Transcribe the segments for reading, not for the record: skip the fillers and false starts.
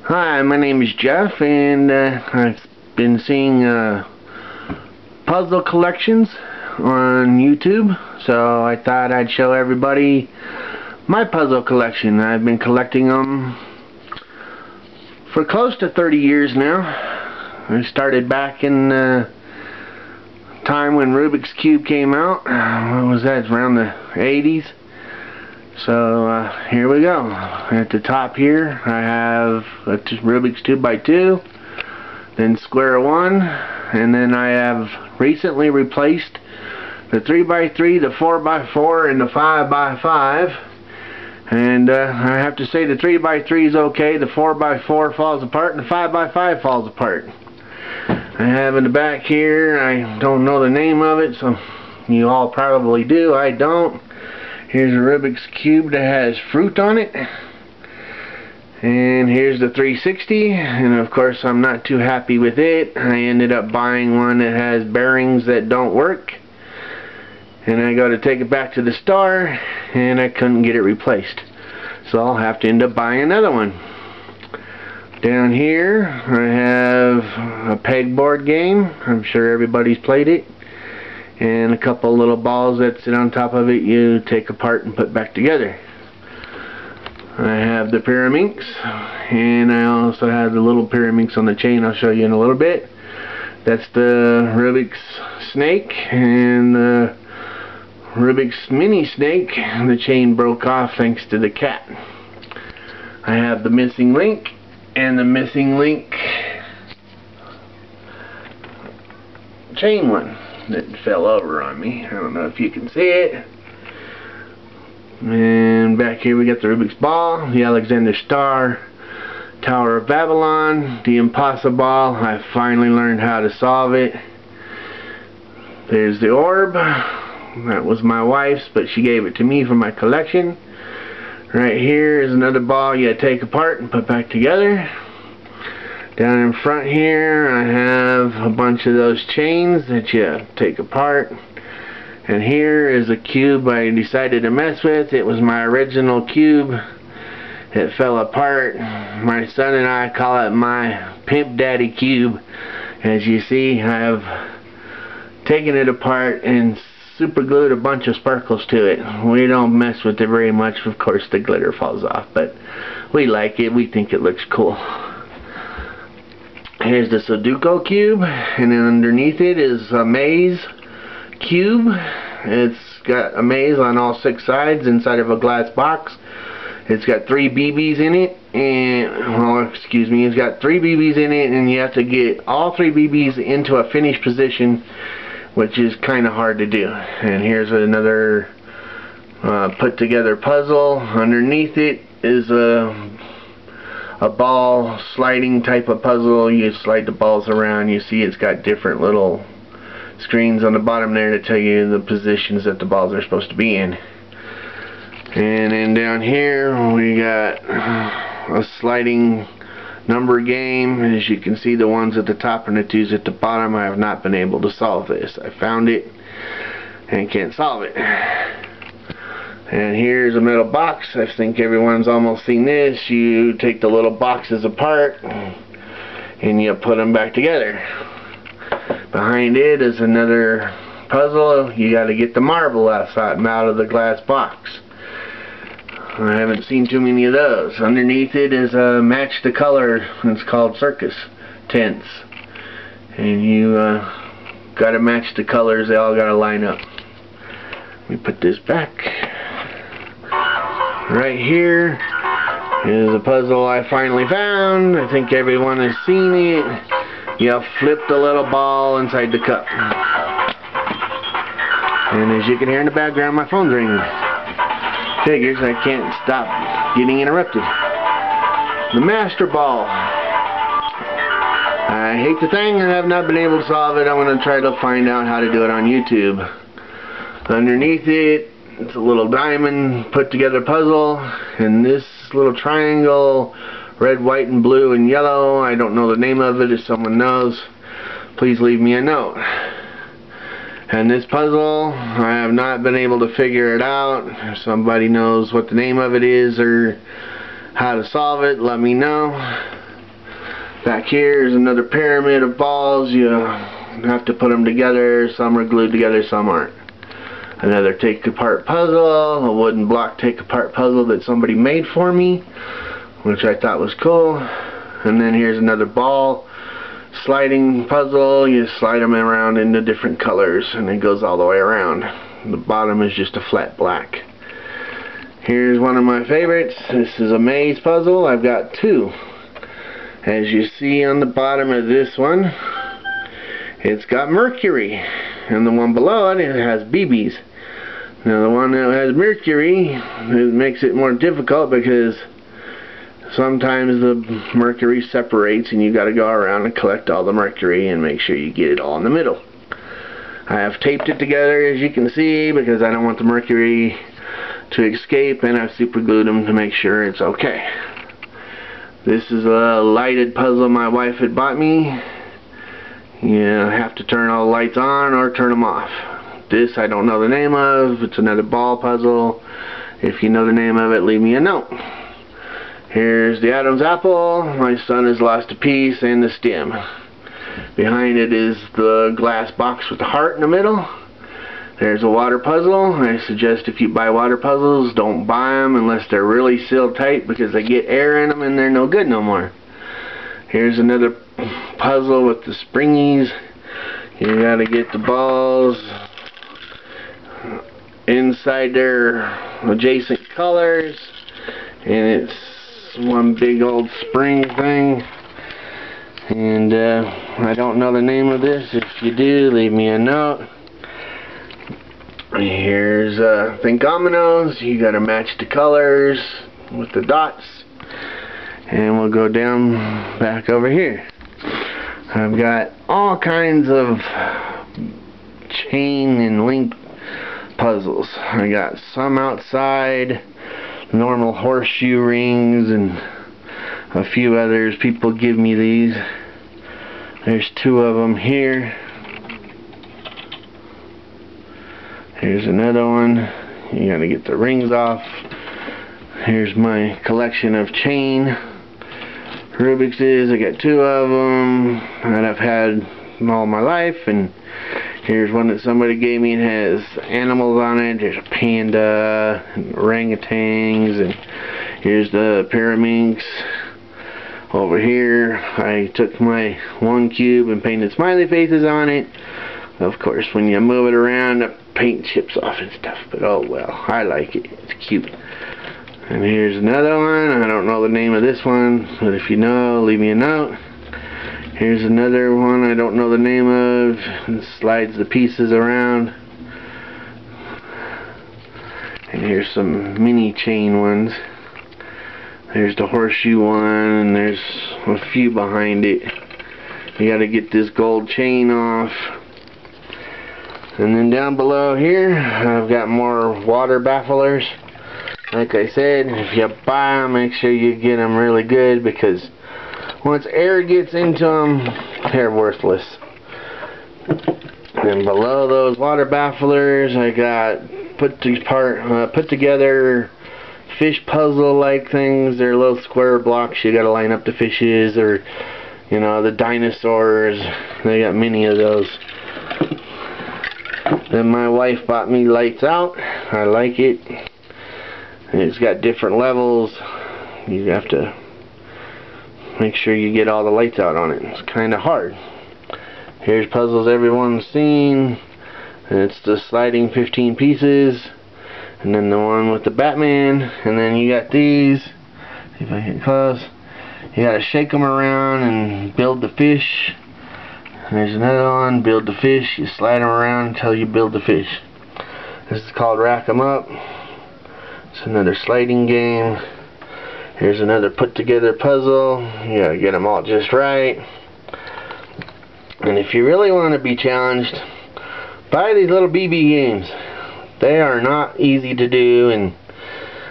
Hi, my name is Jeff, and I've been seeing puzzle collections on YouTube, so I thought I'd show everybody my puzzle collection. I've been collecting them for close to 30 years now. I started back in time when Rubik's Cube came out. What was that? Around the 80s. So here we go. At the top here I have a Rubik's 2x2, then square one, and then I have recently replaced the 3x3, the 4x4, and the 5x5. And I have to say the 3x3 is okay, the 4x4 falls apart, and the 5x5 falls apart. I have in the back here, I don't know the name of it, so you all probably do, I don't. Here's a Rubik's Cube that has fruit on it. And here's the 360, and of course I'm not too happy with it. I ended up buying one that has bearings that don't work. And I go to take it back to the store, and I couldn't get it replaced. So I'll have to end up buying another one. Down here I have a pegboard game. I'm sure everybody's played it. And a couple little balls that sit on top of it you take apart and put back together. I have the Pyraminx, and I also have the little Pyraminx on the chain. I'll show you in a little bit. That's the Rubik's snake and the Rubik's mini snake. The chain broke off thanks to the cat. I have the missing link and the missing link chain one that fell over on me. I don't know if you can see it. And back here we got the Rubik's ball, the Alexander Star, Tower of Babylon, the Impossible Ball. I finally learned how to solve it. There's the orb. That was my wife's, but she gave it to me for my collection. Right here is another ball you take apart and put back together. Down in front here I have a bunch of those chains that you take apart. And here is a cube I decided to mess with. It was my original cube. It fell apart. My son and I call it my Pimp Daddy cube. As you see, I have taken it apart and super glued a bunch of sparkles to it. We don't mess with it very much. Of course the glitter falls off, but we like it. We think it looks cool. Here's the Sudoku cube, and then underneath it is a maze cube. It's got a maze on all 6 sides inside of a glass box. It's got 3 BBs in it, and it's got 3 BBs in it, and you have to get all 3 BBs into a finished position, which is kind of hard to do. And here's another put together puzzle. Underneath it is a ball sliding type of puzzle. You slide the balls around. You see it's got different little screens on the bottom there to tell you the positions that the balls are supposed to be in. And then down here we got a sliding number game. As you can see, the ones at the top and the 2s at the bottom. I have not been able to solve this. I found it and can't solve it. And here's a metal box. I think everyone's almost seen this. You take the little boxes apart and you put them back together. Behind it is another puzzle. You got to get the marble outside out of the glass box. I haven't seen too many of those. Underneath it is a match the color. It's called circus tents. And you got to match the colors. They all got to line up. Let me put this back. Right here is a puzzle I finally found. I think everyone has seen it. You flip the little ball inside the cup. And as you can hear in the background, my phone's ringing. Figures I can't stop getting interrupted. The Master Ball. I hate the thing and have not been able to solve it. I'm going to try to find out how to do it on YouTube. Underneath it, it's a little diamond put together puzzle, and this little triangle, red, white, and blue, and yellow. I don't know the name of it. If someone knows, please leave me a note. And this puzzle, I have not been able to figure it out. If somebody knows what the name of it is or how to solve it, let me know. Back here is another pyramid of balls. You have to put them together. Some are glued together, some aren't. Another take-apart puzzle, a wooden block take-apart puzzle that somebody made for me, which I thought was cool. And then here's another ball sliding puzzle. You slide them around into different colors, and it goes all the way around. The bottom is just a flat black. Here's one of my favorites. This is a maze puzzle. I've got two. As you see on the bottom of this one, it's got Mercury, and the one below it, it has BBs. Now the one that has Mercury, it makes it more difficult because sometimes the Mercury separates and you got to go around and collect all the Mercury and make sure you get it all in the middle. I have taped it together, as you can see, because I don't want the Mercury to escape, and I've super glued them to make sure it's okay. This is a lighted puzzle my wife had bought me. You have to turn all the lights on or turn them off. This I don't know the name of. It's another ball puzzle. If you know the name of it, leave me a note. Here's the Adam's apple. My son has lost a piece and the stem. Behind it is the glass box with the heart in the middle. There's a water puzzle. I suggest if you buy water puzzles, don't buy them unless they're really sealed tight, because they get air in them and they're no good no more. Here's another puzzle with the springies. You gotta get the balls inside their adjacent colors, and it's one big old spring thing. And I don't know the name of this. If you do, leave me a note. Here's think dominoes. You gotta match the colors with the dots. And we'll go down back over here. I've got all kinds of chain and link puzzles. I got some outside, normal horseshoe rings, and a few others. People give me these. There's two of them here. Here's another one. You gotta get the rings off. Here's my collection of chain Rubik's. I got two of them that I've had all my life, and here's one that somebody gave me. It has animals on it. There's a panda, and orangutans, and here's the pyramids. Over here, I took my one cube and painted smiley faces on it. Of course, when you move it around, the paint chips off and stuff, but oh well, I like it. It's cute. And here's another one. I don't know the name of this one, but if you know, leave me a note. Here's another one I don't know the name of. It slides the pieces around. And here's some mini chain ones. There's the horseshoe one, and there's a few behind it. You gotta get this gold chain off. And then down below here, I've got more water bafflers. Like I said, if you buy them, make sure you get them really good, because once air gets into them, they're worthless. And below those water bafflers, I got put together fish puzzle like things. They're little square blocks. You gotta line up the fishes, or you know, the dinosaurs. They got many of those. Then my wife bought me lights out. I like it. It's got different levels. You have to make sure you get all the lights out on it. It's kind of hard. Here's puzzles everyone's seen. And it's the sliding 15 pieces. And then the one with the Batman. And then you got these. See if I get close. You gotta shake them around and build the fish. And there's another one. Build the fish. You slide them around until you build the fish. This is called Rack 'em Up. It's another sliding game. Here's another put together puzzle. You gotta get them all just right. And if you really want to be challenged, buy these little BB games. They are not easy to do, and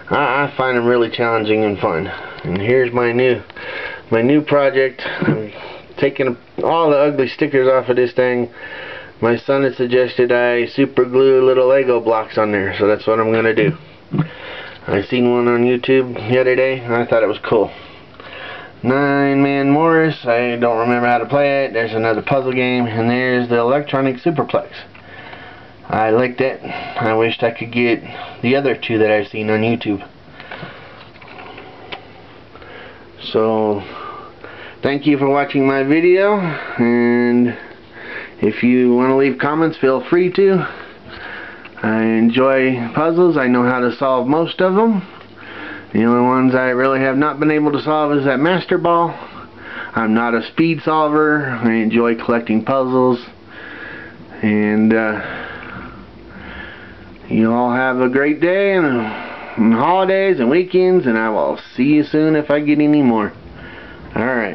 I find them really challenging and fun. And here's my new project. I'm taking all the ugly stickers off of this thing. My son had suggested I super glue little Lego blocks on there, so that's what I'm gonna do. I seen one on YouTube the other day, and I thought it was cool. 9-Man Morris, I don't remember how to play it. There's another puzzle game, and there's the electronic superplex. I liked it. I wished I could get the other two that I've seen on YouTube. So, thank you for watching my video, and if you want to leave comments, feel free to. I enjoy puzzles. I know how to solve most of them. The only ones I really have not been able to solve is that Master Ball. I'm not a speed solver. I enjoy collecting puzzles. And you all have a great day and holidays and weekends, and I will see you soon if I get any more. Alright.